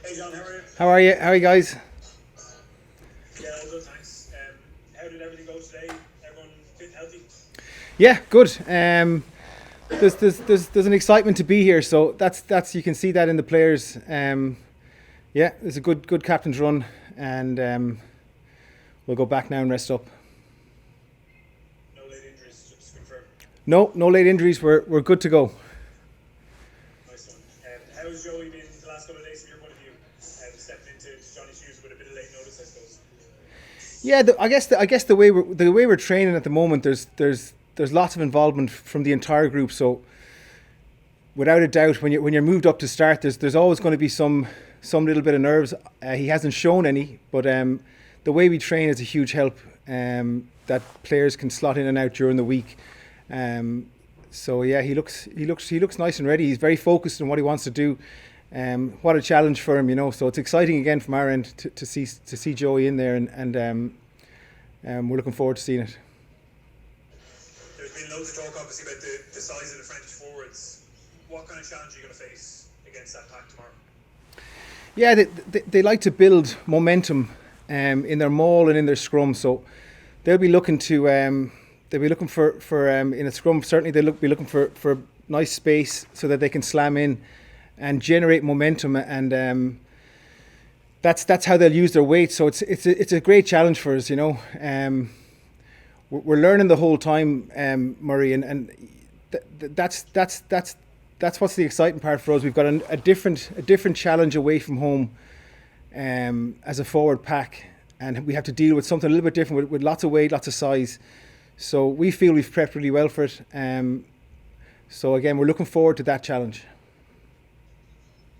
Hey John, how are you? How are you? How are you guys? Yeah, all good, thanks. How did everything go today? Everyone fit and healthy? Yeah, good. There's an excitement to be here, so that's you can see that in the players. Yeah, there's a good captain's run, and we'll go back now and rest up. No late injuries, just to confirm. No late injuries. We're good to go. Nice one. How's Joey been the last couple of days from your point of view? Stepping into Johnny's shoes with a bit of late notice, I suppose. Yeah, I guess the way we're training at the moment, there's lots of involvement from the entire group. So without a doubt, when you're moved up to start, there's always going to be some little bit of nerves. He hasn't shown any, but the way we train is a huge help. That players can slot in and out during the week. So yeah, he looks nice and ready. He's very focused on what he wants to do. What a challenge for him, you know. So it's exciting again from our end to see Joey in there, and we're looking forward to seeing it. There's been loads of talk, obviously, about the size of the French forwards. What kind of challenge are you going to face against that pack tomorrow? Yeah, they like to build momentum in their maul and in their scrum. So they'll be looking to they'll be looking for in a scrum. Certainly be looking for nice space so that they can slam in and generate momentum, and that's how they'll use their weight. So it's a great challenge for us, you know. We're learning the whole time, Murray, and that's what's the exciting part for us. We've got a different challenge away from home, as a forward pack, and we have to deal with something a little bit different with lots of weight, lots of size. So we feel we've prepped really well for it. So again, we're looking forward to that challenge.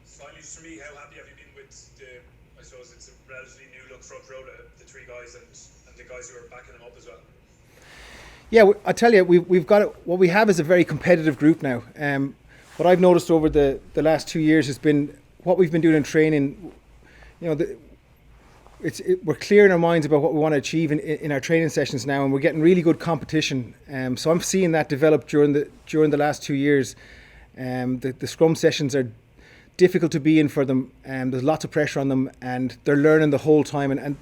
Finally, just for me, how happy have you been with I suppose it's a relatively new look front row, the three guys and the guys who are backing them up as well? Yeah, I tell you, we've got it. What we have is a very competitive group now. What I've noticed over the last 2 years has been what we've been doing in training. You know, we're clear in our minds about what we want to achieve in our training sessions now, and we're getting really good competition. So I'm seeing that develop during the last 2 years. The scrum sessions are difficult to be in for them, and there's lots of pressure on them, and they're learning the whole time. And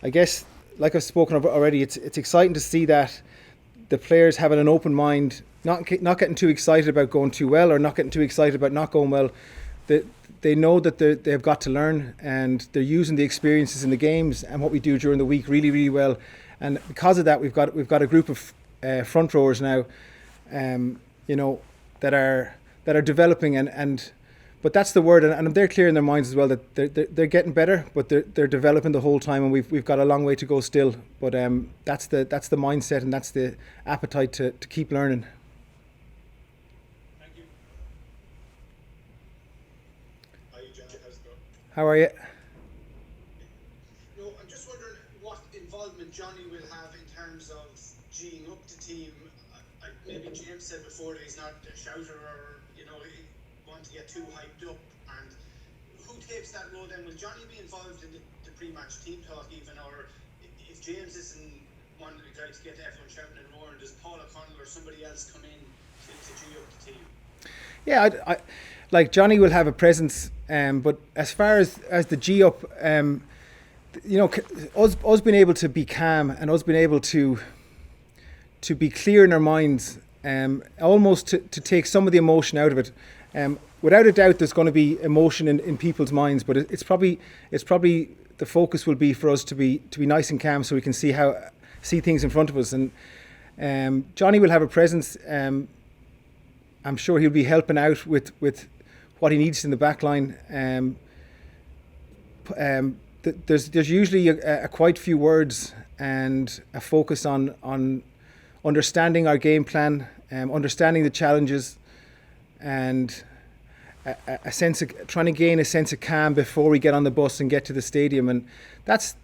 I guess, like I've spoken of already, it's exciting to see that the players having an open mind, not getting too excited about going too well, or not getting too excited about not going well. They know that they've got to learn, and they're using the experiences in the games and what we do during the week really, really well. And because of that, we've got a group of front rowers now, you know, that are developing, and but that's the word, and they're clear in their minds as well that they're getting better, but they're developing the whole time, and we've got a long way to go still. But that's the mindset, and that's the appetite to keep learning. Thank you. Hi, John. How's it going? How are you? No, I'm just wondering what involvement Johnny will have in terms of geeing up the team. Maybe James said before that he's not a shouter, or he want to get too hyped up. And who takes that role then? Will Johnny be involved in the pre-match team talk even, or if James isn't one of the guys to get everyone shouting and roaring, does Paul O'Connell or somebody else come in to gee up the team? Yeah, I like Johnny will have a presence, but as far as the G up, you know, us being able to be calm, and us being able to be clear in our minds, almost to take some of the emotion out of it. Without a doubt, there's going to be emotion in people's minds, but it's probably the focus will be for us to be nice and calm, so we can see things in front of us. And Johnny will have a presence. I'm sure he'll be helping out with what he needs in the back line. There's usually a quite few words and a focus on understanding our game plan, understanding the challenges, and a sense of trying to gain a sense of calm before we get on the bus and get to the stadium. And that's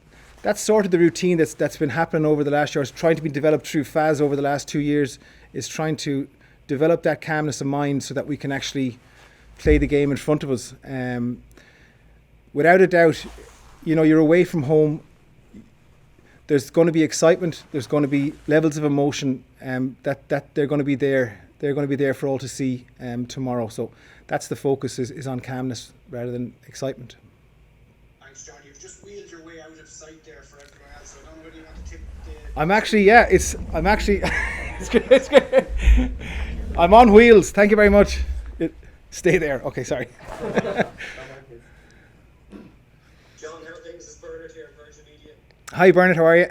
sort of the routine that's been happening over the last year. It's trying to be developed through Faz over the last 2 years, is trying to develop that calmness of mind so that we can actually play the game in front of us. Without a doubt, you know, you're away from home. There's going to be excitement. There's going to be levels of emotion that they're going to be there. They're going to be there for all to see tomorrow. So that's the focus is on calmness rather than excitement. France, John. You've just wheeled your way out of sight there for everyone else. So I don't know whether you want to tip the. I'm actually it's good. I'm on wheels. Thank you very much. Stay there. Okay, sorry. John, how are things? It's Bernard here in Virgin Media. Hi Bernard, how are you?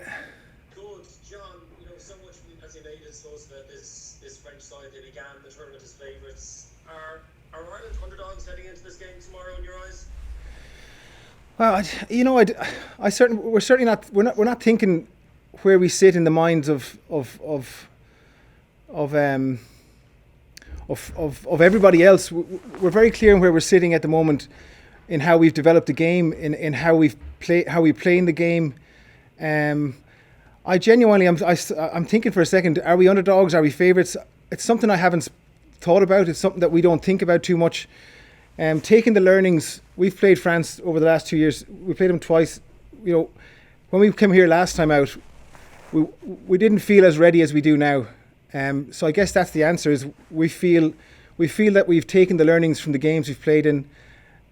Good. John, so much as you made it, suppose, about this French side. They began the tournament as favourites. Are Ireland underdogs heading into this game tomorrow in your eyes? Well, we're certainly not. We're not thinking where we sit in the minds of everybody else. We're very clear in where we're sitting at the moment, in how we've developed the game, in how we play in the game. I genuinely, I'm thinking for a second: are we underdogs? Are we favourites? It's something I haven't thought about. It's something that we don't think about too much. Taking the learnings, we've played France over the last 2 years. We played them twice. When we came here last time out, we didn't feel as ready as we do now. So I guess that's the answer. Is we feel that we've taken the learnings from the games we've played in,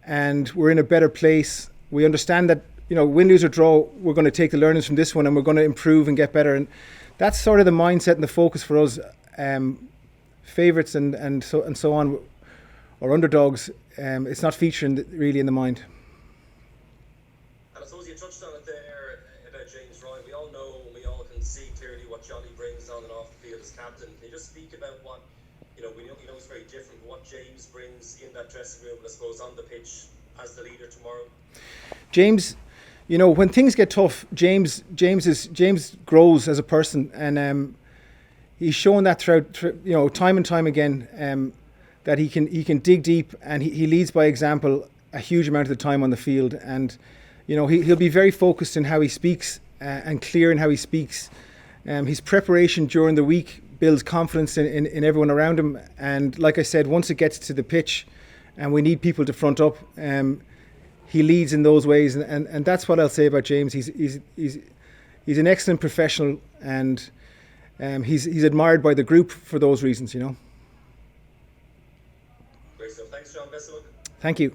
and we're in a better place. We understand that win, lose or draw, we're going to take the learnings from this one and we're going to improve and get better. And that's sort of the mindset and the focus for us. Favourites and so on, or underdogs. It's not featuring really in the mind. And I suppose you touched on it there about James Ryan. We all know, and we all can see clearly what Johnny brings on and off the field as captain. Can you just speak about what, we know it's very different, but what James brings in that dressing room, and I suppose on the pitch as the leader tomorrow? James, when things get tough, James grows as a person, and he's shown that throughout, time and time again, that he can dig deep, and he leads by example a huge amount of the time on the field. And he'll be very focused in how he speaks and clear in how he speaks. His preparation during the week builds confidence in everyone around him. And like I said, once it gets to the pitch and we need people to front up, he leads in those ways. And that's what I'll say about James. He's an excellent professional, and he's admired by the group for those reasons. Great stuff. Thanks, John. Best of luck. Thank you.